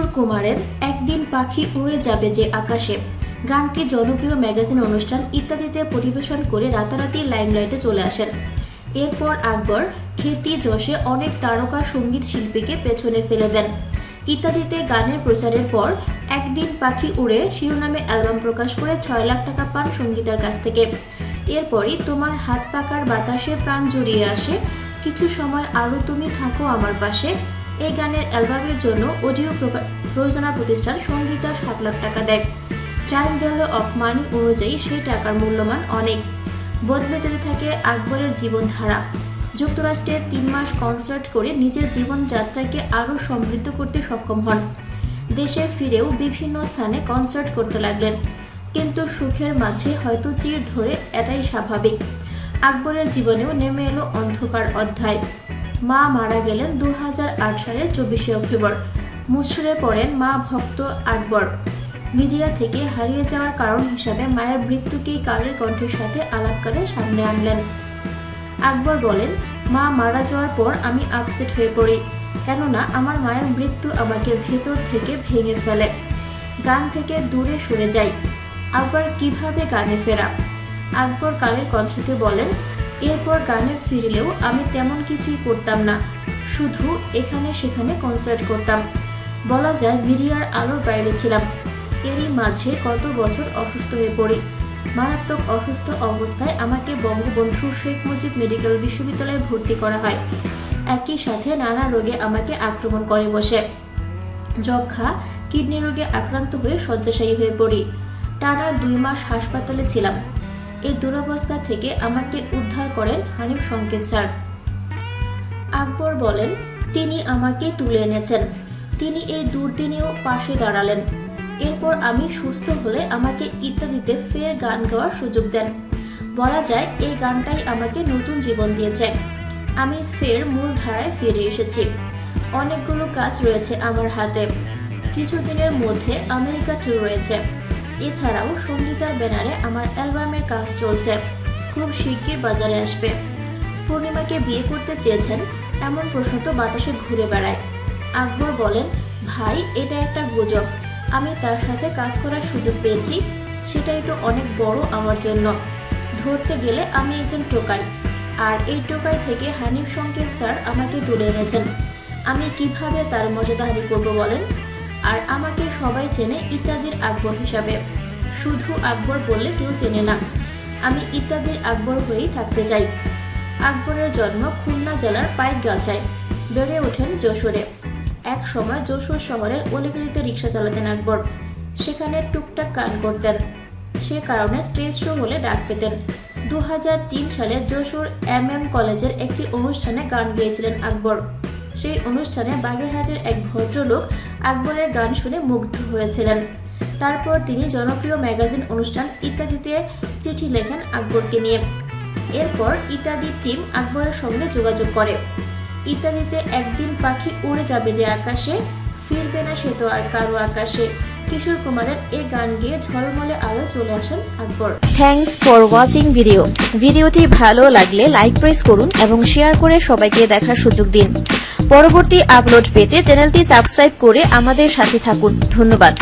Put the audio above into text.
কিশোর কুমারের একদিন পাখি উড়ে যাবে যে আকাশে গানটি জনপ্রিয় ম্যাগাজিন অনুষ্ঠান ইত্যাদিতে পরিবেশন করে রাতারাতি লাইমলাইটে চলে আসেন। এরপর আকবর খ্যাতি যশে অনেক তারকা সঙ্গীত শিল্পীকে পেছনে ফেলে দেন। ইত্যাদিতে গানের প্রচারের পর একদিন পাখি উড়ে শিরোনামে অ্যালবাম প্রকাশ করে 6 লাখ টাকা পান সঙ্গীতার কাছ থেকে। এরপরই তোমার হাত পাকার বাতাসে প্রাণ জড়িয়ে আসে, কিছু সময় আরও তুমি থাকো আমার পাশে। এই গানের অ্যালবামের জন্য অডিও প্রযোজনা প্রতিষ্ঠান সঙ্গীতা 7 লাখ টাকা দেয়। টাইম ভ্যালু অফ মানি অনুযায়ী সেই টাকার মূল্যমান অনেক। বদলে যেতে থাকে আকবরের জীবনধারা। যুক্তরাষ্ট্রে 3 মাস কনসার্ট করে নিজের জীবনযাত্রাকে আরও সমৃদ্ধ করতে সক্ষম হন। দেশে ফিরেও বিভিন্ন স্থানে কনসার্ট করতে লাগলেন, কিন্তু সুখের মাঝে হয়তো চির ধরে এটাই স্বাভাবিক। আকবরের জীবনেও নেমে এলো অন্ধকার অধ্যায়। মা মারা গেলেন 2008 সালের 24শে অক্টোবর। মুষড়ে পড়েন মা ভক্ত আকবর। মিডিয়া থেকে হারিয়ে যাওয়ার কারণ হিসাবে মায়ের মৃত্যুকেই কালের কণ্ঠের সাথে আলাপকালে সামনে আনলেন। আকবর বলেন, মা মারা যাওয়ার পর আমি আপসেট হয়ে পড়ি, কেননা আমার মায়ের মৃত্যু আমাকে ভেতর থেকে ভেঙে ফেলে। গান থেকে দূরে সরে যাই। আবার কিভাবে গানে ফেরা? আকবর কালের কণ্ঠকে বলেন, এরপর গানে ফিরলেও আমি তেমন কিছুই করতাম না, শুধু এখানে সেখানে কনসার্ট করতাম। বলা যায় মিডিয়ার আলোর বাইরে ছিলাম। এরই মাঝে কত বছর অসুস্থ হয়ে পড়ি। মারাত্মক অসুস্থ অবস্থায় আমাকে বঙ্গবন্ধু শেখ মুজিব মেডিকেল বিশ্ববিদ্যালয়ে ভর্তি করা হয়। একই সাথে নানা রোগে আমাকে আক্রমণ করে বসে। যক্ষা, কিডনি রোগে আক্রান্ত হয়ে শয্যাশায়ী হয়ে পড়ি। টানা 2 মাস হাসপাতালে ছিলাম। এই দুরবস্থা থেকে আমাকে উদ্ধার করেন হানিফ সংকেত স্যার। আকবর বলেন, তিনি আমাকে তুলে এনেছেন। তিনি এই দুর্দিনেও পাশে দাঁড়ালেন। এরপর আমি সুস্থ হলে আমাকে ইত্যাদিতে ফের গান গাওয়ার সুযোগ দেন। বলা যায় এই গানটাই আমাকে নতুন জীবন দিয়েছে। আমি ফের মূল ধারায় ফিরে এসেছি। অনেকগুলো কাজ রয়েছে আমার হাতে। কিছুদিনের মধ্যে আমেরিকা ট্যুর রয়েছে। এছাড়াও সঙ্গীতার ব্যানারে আমার অ্যালবামের কাজ চলছে, খুব শিগগির বাজারে আসবে। পূর্ণিমাকে বিয়ে করতে চেয়েছেন এমন প্রশ্ন তো বাতাসে ঘুরে বেড়ায়। আকবর বলেন, ভাই এটা একটা গুজব। আমি তার সাথে কাজ করার সুযোগ পেয়েছি, সেটাই তো অনেক বড় আমার জন্য। ধরতে গেলে আমি একজন টোকাই, আর এই টোকাই থেকে হানিফ সংকেত স্যার আমাকে তুলে এনেছেন। আমি কিভাবে তার মর্যাদাহানি করব বলেন? আর আমাকে সবাই চেনে ইত্যাদির আকবর হিসাবে। শুধু আকবর বললে কেউ চেনে না। আমি ইত্যাদির আকবর হয়েই থাকতে চাই। আকবরের জন্ম খুলনা জেলার পাইকগাছায়, বেড়ে ওঠেন যশোরে। এক সময় যশোর শহরের অলিগলিতে রিক্সা চালাতেন আকবর। সেখানে টুকটাক গান করতেন, সে কারণে স্টেজ শো হলে ডাক পেতেন। 2003 সালে যশোর MM কলেজের একটি অনুষ্ঠানে গান গেয়েছিলেন আকবর। সেই অনুষ্ঠানে বাগেরহাটের এক ভদ্রলোক আকবরের গান শুনে মুগ্ধ হয়েছিলেন। তারপর তিনি জনপ্রিয় ম্যাগাজিন অনুষ্ঠান ইত্যাদিতে চিঠি লেখেন আকবরকে নিয়ে। এরপর ইত্যাদির টিম আকবরের সঙ্গে যোগাযোগ করে। ইত্যাদিতে একদিন পাখি উড়ে যাবে যে আকাশে, ফিরবে না সে তো আর কারো আকাশে কিশোর কুমারের এই গান গেয়ে ঝলমলে আলো চলে আসেন আকবর। থ্যাঙ্কস ফর ওয়াচিং ভিডিওটি ভালো লাগলে লাইক প্রেস করুন এবং শেয়ার করে সবাইকে দেখার সুযোগ দিন। পরবর্তী আপলোড পেতে চ্যানেলটি সাবস্ক্রাইব করে আমাদের সাথে থাকুন। ধন্যবাদ।